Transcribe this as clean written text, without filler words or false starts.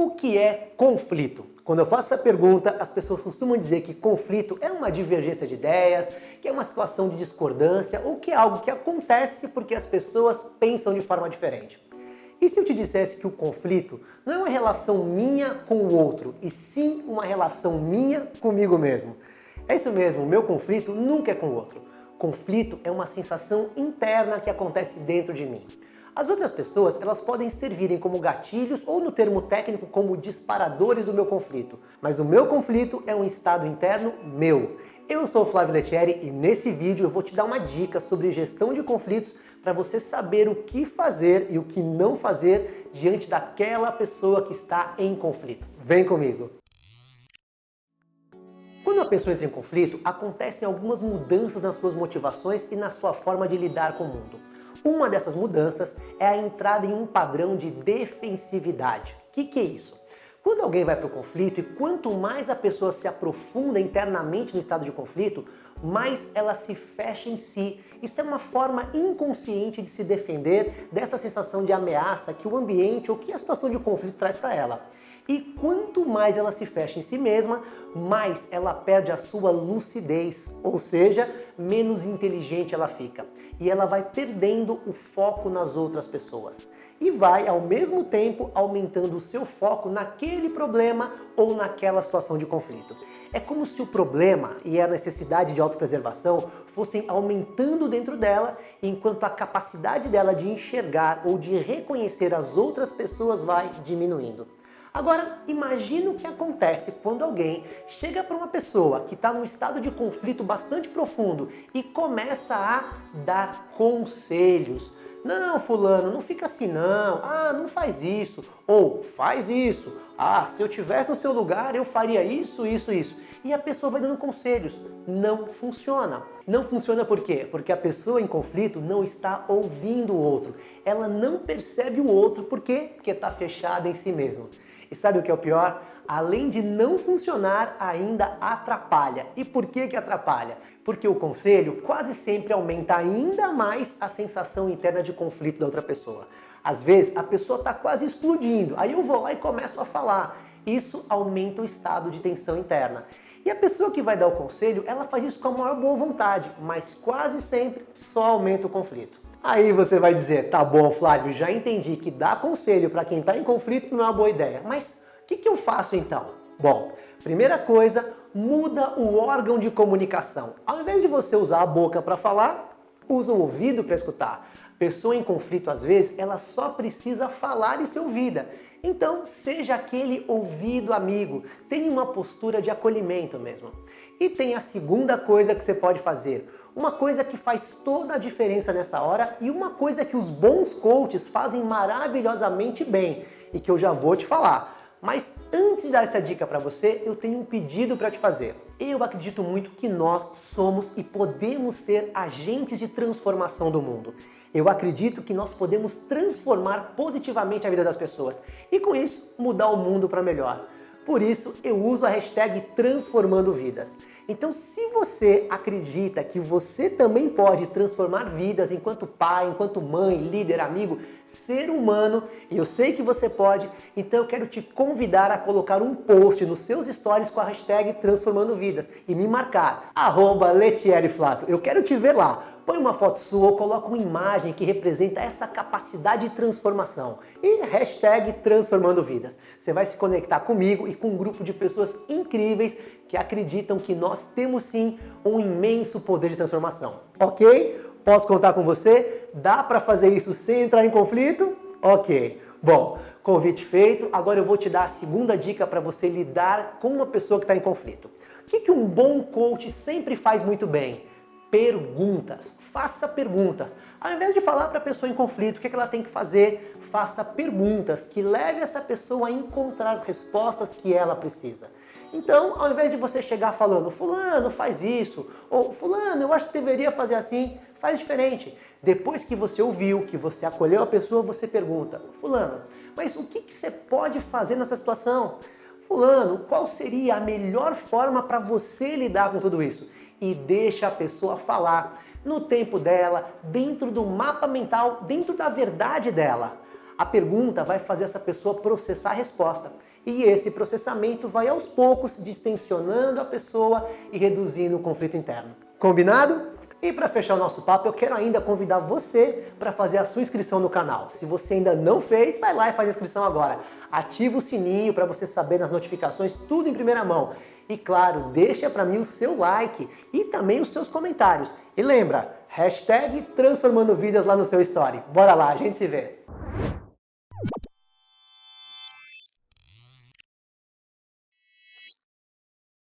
O que é conflito? Quando eu faço essa pergunta, as pessoas costumam dizer que conflito é uma divergência de ideias, que é uma situação de discordância ou que é algo que acontece porque as pessoas pensam de forma diferente. E se eu te dissesse que o conflito não é uma relação minha com o outro, e sim uma relação minha comigo mesmo? É isso mesmo, o meu conflito nunca é com o outro. Conflito é uma sensação interna que acontece dentro de mim. As outras pessoas, elas podem servirem como gatilhos ou no termo técnico como disparadores do meu conflito. Mas o meu conflito é um estado interno meu. Eu sou o Flávio Lettieri e nesse vídeo eu vou te dar uma dica sobre gestão de conflitos para você saber o que fazer e o que não fazer diante daquela pessoa que está em conflito. Vem comigo! Quando a pessoa entra em conflito, acontecem algumas mudanças nas suas motivações e na sua forma de lidar com o mundo. Uma dessas mudanças é a entrada em um padrão de defensividade. O que é isso? Quando alguém vai para o conflito e quanto mais a pessoa se aprofunda internamente no estado de conflito, mais ela se fecha em si. Isso é uma forma inconsciente de se defender dessa sensação de ameaça que o ambiente ou que a situação de conflito traz para ela. E quanto mais ela se fecha em si mesma, mais ela perde a sua lucidez, ou seja, menos inteligente ela fica. E ela vai perdendo o foco nas outras pessoas. E vai, ao mesmo tempo, aumentando o seu foco naquele problema ou naquela situação de conflito. É como se o problema e a necessidade de autopreservação fossem aumentando dentro dela, enquanto a capacidade dela de enxergar ou de reconhecer as outras pessoas vai diminuindo. Agora, imagina o que acontece quando alguém chega para uma pessoa que está num estado de conflito bastante profundo e começa a dar conselhos. Não, fulano, não fica assim não. Ah, não faz isso. Ou faz isso. Ah, se eu tivesse no seu lugar, eu faria isso, isso, isso. E a pessoa vai dando conselhos. Não funciona. Não funciona por quê? Porque a pessoa em conflito não está ouvindo o outro. Ela não percebe o outro. Por quê? Porque está fechada em si mesma. E sabe o que é o pior? Além de não funcionar, ainda atrapalha. E por que atrapalha? Porque o conselho quase sempre aumenta ainda mais a sensação interna de conflito da outra pessoa. Às vezes, a pessoa está quase explodindo, aí eu vou lá e começo a falar. Isso aumenta o estado de tensão interna. E a pessoa que vai dar o conselho, ela faz isso com a maior boa vontade, mas quase sempre só aumenta o conflito. Aí você vai dizer, tá bom, Flávio, já entendi que dar conselho para quem está em conflito não é uma boa ideia. Mas o que eu faço então? Bom, primeira coisa, muda o órgão de comunicação. Ao invés de você usar a boca para falar, usa o ouvido para escutar. Pessoa em conflito, às vezes, ela só precisa falar e ser ouvida. Então, seja aquele ouvido amigo. Tenha uma postura de acolhimento mesmo. E tem a segunda coisa que você pode fazer. Uma coisa que faz toda a diferença nessa hora e uma coisa que os bons coaches fazem maravilhosamente bem e que eu já vou te falar. Mas antes de dar essa dica para você, eu tenho um pedido para te fazer. Eu acredito muito que nós somos e podemos ser agentes de transformação do mundo. Eu acredito que nós podemos transformar positivamente a vida das pessoas e com isso mudar o mundo para melhor. Por isso, eu uso a hashtag Transformando Vidas. Então, se você acredita que você também pode transformar vidas enquanto pai, enquanto mãe, líder, amigo, ser humano, e eu sei que você pode, então eu quero te convidar a colocar um post nos seus stories com a hashtag Transformando Vidas e me marcar, @LettierIFlávio. Eu quero te ver lá. Põe uma foto sua ou coloca uma imagem que representa essa capacidade de transformação. E hashtag Transformando Vidas. Você vai se conectar comigo e com um grupo de pessoas incríveis que acreditam que nós temos sim um imenso poder de transformação. Ok? Posso contar com você? Dá para fazer isso sem entrar em conflito? Ok. Bom, convite feito. Agora eu vou te dar a segunda dica para você lidar com uma pessoa que está em conflito. O que um bom coach sempre faz muito bem? Perguntas. Faça perguntas. Ao invés de falar para a pessoa em conflito o que ela tem que fazer, faça perguntas que leve essa pessoa a encontrar as respostas que ela precisa. Então, ao invés de você chegar falando, fulano, faz isso, ou fulano, eu acho que deveria fazer assim, faz diferente. Depois que você ouviu, que você acolheu a pessoa, você pergunta, fulano, mas o que você pode fazer nessa situação? Fulano, qual seria a melhor forma para você lidar com tudo isso? E deixa a pessoa falar no tempo dela, dentro do mapa mental, dentro da verdade dela. A pergunta vai fazer essa pessoa processar a resposta. E esse processamento vai aos poucos distensionando a pessoa e reduzindo o conflito interno. Combinado? E para fechar o nosso papo, eu quero ainda convidar você para fazer a sua inscrição no canal. Se você ainda não fez, vai lá e faz a inscrição agora. Ativa o sininho para você saber nas notificações tudo em primeira mão. E claro, deixa para mim o seu like e também os seus comentários. E lembra, hashtag transformando vidas lá no seu story. Bora lá, a gente se vê!